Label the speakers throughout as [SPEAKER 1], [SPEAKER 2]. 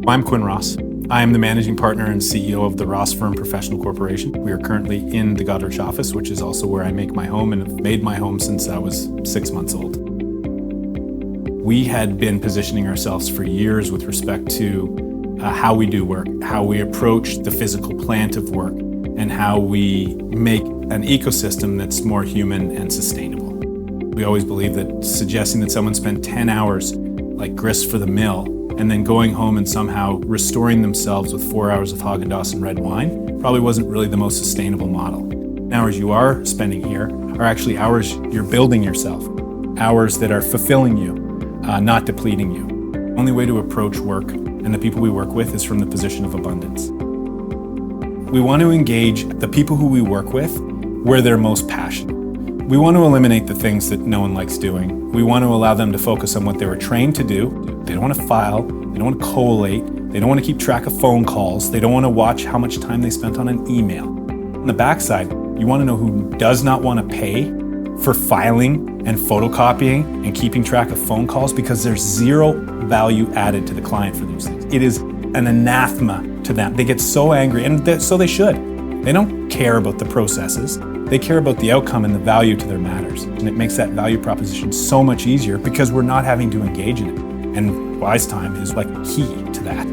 [SPEAKER 1] I'm Quinn Ross. I am the managing partner and CEO of the Ross Firm Professional Corporation. We are currently in the Goderich office, which is also where I make my home and have made my home since I was 6 months old. We had been positioning ourselves for years with respect to how we do work, how we approach the physical plant of work, and how we make an ecosystem that's more human and sustainable. We always believe that suggesting that someone spend 10 hours like grist for the mill and then going home and somehow restoring themselves with 4 hours of Haagen-Dazs and red wine probably wasn't really the most sustainable model. Hours you are spending here are actually hours you're building yourself, hours that are fulfilling you, not depleting you. The only way to approach work and the people we work with is from the position of abundance. We want to engage the people who we work with where they're most passionate. We want to eliminate the things that no one likes doing. We want to allow them to focus on what they were trained to do. They don't want to file, they don't want to collate, they don't want to keep track of phone calls, they don't want to watch how much time they spent on an email. On the backside, you want to know who does not want to pay for filing and photocopying and keeping track of phone calls because there's zero value added to the client for those things. It is an anathema to them. They get so angry, and so they should. They don't care about the processes. They care about the outcome and the value to their matters. And it makes that value proposition so much easier because we're not having to engage in it. And WiseTime is like key to that.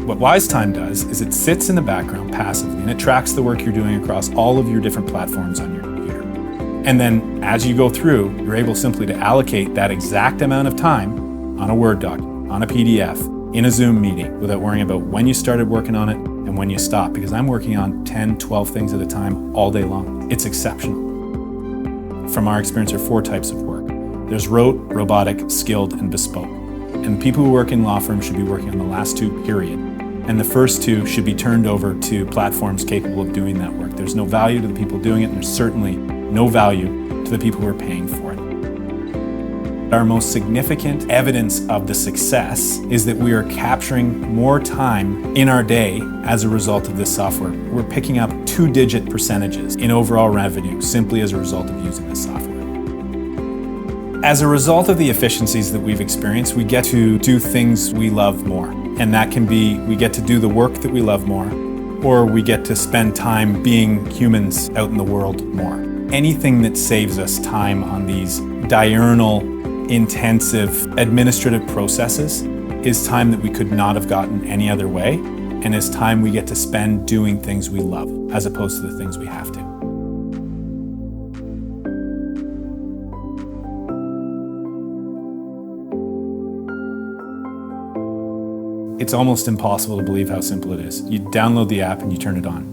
[SPEAKER 1] What WiseTime does is it sits in the background passively and it tracks the work you're doing across all of your different platforms on your computer. And then as you go through, you're able simply to allocate that exact amount of time on a Word document, on a PDF, in a Zoom meeting without worrying about when you started working on it and when you stop, because I'm working on 10, 12 things at a time all day long. It's exceptional. From our experience, there are 4 types of work. There's rote, robotic, skilled, and bespoke. And people who work in law firms should be working on the last 2, period. And the first 2 should be turned over to platforms capable of doing that work. There's no value to the people doing it, and there's certainly no value to the people who are paying for it. Our most significant evidence of the success is that we are capturing more time in our day as a result of this software. We're picking up 2-digit percentages in overall revenue simply as a result of using this software. As a result of the efficiencies that we've experienced, we get to do things we love more. And that can be, we get to do the work that we love more, or we get to spend time being humans out in the world more. Anything that saves us time on these diurnal, intensive administrative processes is time that we could not have gotten any other way, and is time we get to spend doing things we love as opposed to the things we have to. It's almost impossible to believe how simple it is. You download the app and you turn it on.